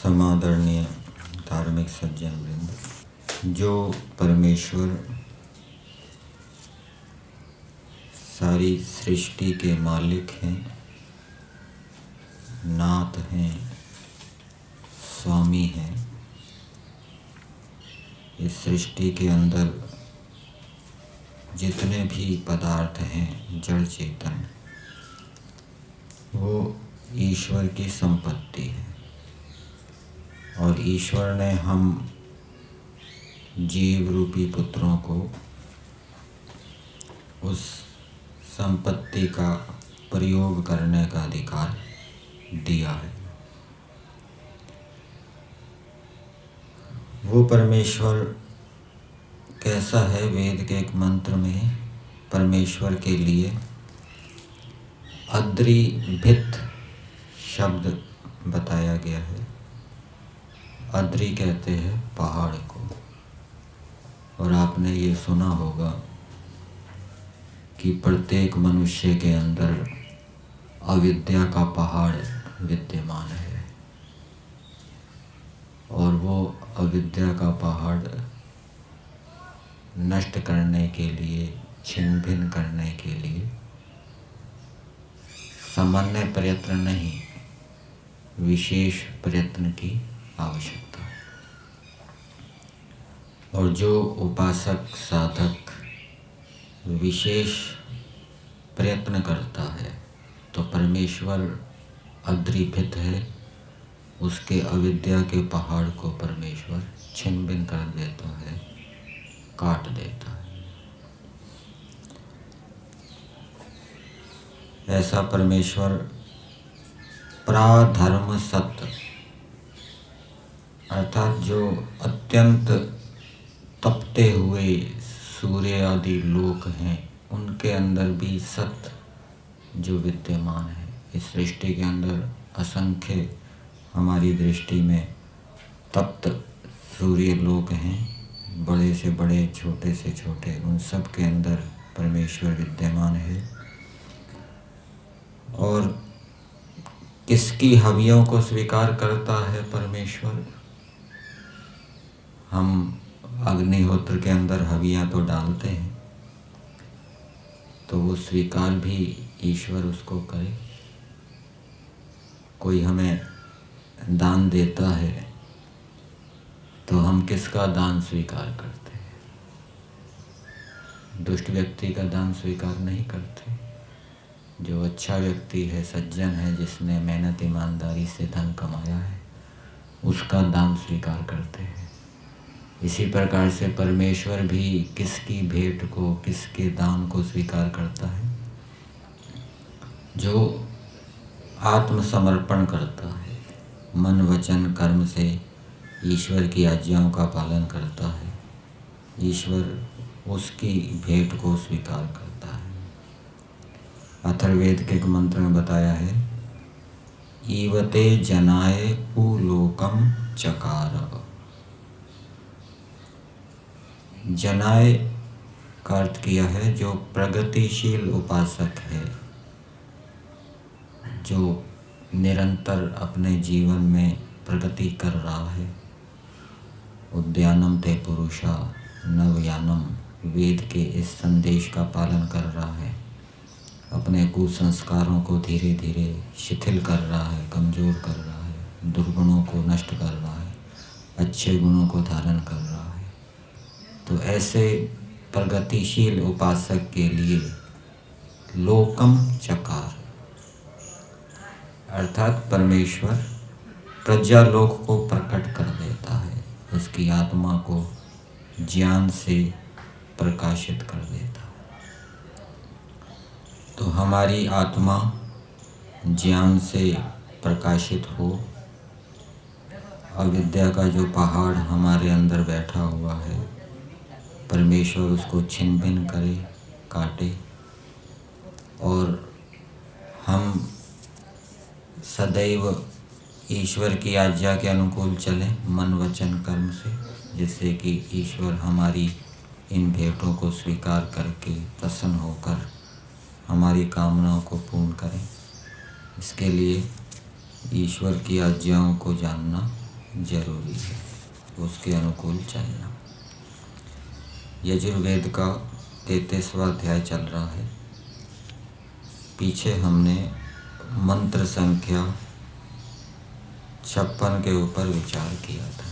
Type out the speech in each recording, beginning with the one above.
समादरणीय धार्मिक सज्जन वृंद, जो परमेश्वर सारी सृष्टि के मालिक हैं, नाथ हैं, स्वामी हैं, इस सृष्टि के अंदर जितने भी पदार्थ हैं जड़ चेतन, वो ईश्वर की संपत्ति है। और ईश्वर ने हम जीव रूपी पुत्रों को उस संपत्ति का प्रयोग करने का अधिकार दिया है। वो परमेश्वर कैसा है, वेद के एक मंत्र में परमेश्वर के लिए अद्रिभित शब्द बताया गया है। अद्रि कहते हैं पहाड़ को, और आपने ये सुना होगा कि प्रत्येक मनुष्य के अंदर अविद्या का पहाड़ विद्यमान है, और वो अविद्या का पहाड़ नष्ट करने के लिए, छिन्न भिन्न करने के लिए सामान्य प्रयत्न नहीं, विशेष प्रयत्न की आवश्यकता है। और जो उपासक साधक विशेष प्रयत्न करता है, तो परमेश्वर अद्रिभित है, उसके अविद्या के पहाड़ को परमेश्वर छिन्न भिन्न कर देता है, काट देता है। ऐसा परमेश्वर प्राधर्म सत्य, अर्थात जो अत्यंत तपते हुए सूर्य आदि लोक हैं, उनके अंदर भी सत्य जो विद्यमान है। इस सृष्टि के अंदर असंख्य हमारी दृष्टि में तप्त सूर्य लोक हैं, बड़े से बड़े, छोटे से छोटे, उन सब के अंदर परमेश्वर विद्यमान है। और किसकी हवियों को स्वीकार करता है परमेश्वर? हम अग्निहोत्र के अंदर हवियां तो डालते हैं, तो वो स्वीकार भी ईश्वर उसको करे। कोई हमें दान देता है, तो हम किसका दान स्वीकार करते हैं? दुष्ट व्यक्ति का दान स्वीकार नहीं करते। जो अच्छा व्यक्ति है, सज्जन है, जिसने मेहनत ईमानदारी से धन कमाया है, उसका दान स्वीकार करते हैं। इसी प्रकार से परमेश्वर भी किसकी भेंट को, किसके दान को स्वीकार करता है? जो आत्मसमर्पण करता है, मन वचन कर्म से ईश्वर की आज्ञाओं का पालन करता है, ईश्वर उसकी भेंट को स्वीकार करता है। अथर्ववेद के एक मंत्र में बताया है, ईवते जनाय पुलोकम चकार। जनाय का अर्थ किया है जो प्रगतिशील उपासक है, जो निरंतर अपने जीवन में प्रगति कर रहा है। उद्यानम ते पुरुषा नवयानम, वेद के इस संदेश का पालन कर रहा है, अपने कुसंस्कारों को धीरे धीरे शिथिल कर रहा है, कमज़ोर कर रहा है, दुर्गुणों को नष्ट कर रहा है, अच्छे गुणों को धारण कर रहा है। तो ऐसे प्रगतिशील उपासक के लिए लोकम चकार, अर्थात परमेश्वर प्रज्ञालोक को प्रकट कर देता है, उसकी आत्मा को ज्ञान से प्रकाशित कर देता है। तो हमारी आत्मा ज्ञान से प्रकाशित हो, अविद्या का जो पहाड़ हमारे अंदर बैठा हुआ है, परमेश्वर उसको छिन्न भिन्न करे, काटे, और हम सदैव ईश्वर की आज्ञा के अनुकूल चलें, मन वचन कर्म से, जिससे कि ईश्वर हमारी इन भेंटों को स्वीकार करके प्रसन्न होकर हमारी कामनाओं को पूर्ण करें। इसके लिए ईश्वर की आज्ञाओं को जानना जरूरी है, उसके अनुकूल चलना। यजुर्वेद का 33वां अध्याय चल रहा है। पीछे हमने मंत्र संख्या 56 के ऊपर विचार किया था,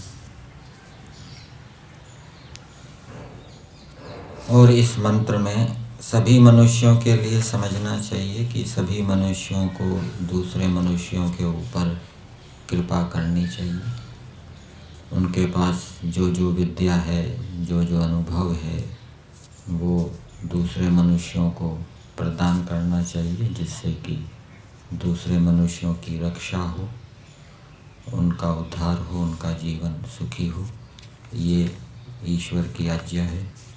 और इस मंत्र में सभी मनुष्यों के लिए समझना चाहिए कि सभी मनुष्यों को दूसरे मनुष्यों के ऊपर कृपा करनी चाहिए। उनके पास जो जो विद्या है, जो जो अनुभव है, वो दूसरे मनुष्यों को प्रदान करना चाहिए, जिससे कि दूसरे मनुष्यों की रक्षा हो, उनका उद्धार हो, उनका जीवन सुखी हो। ये ईश्वर की आज्ञा है।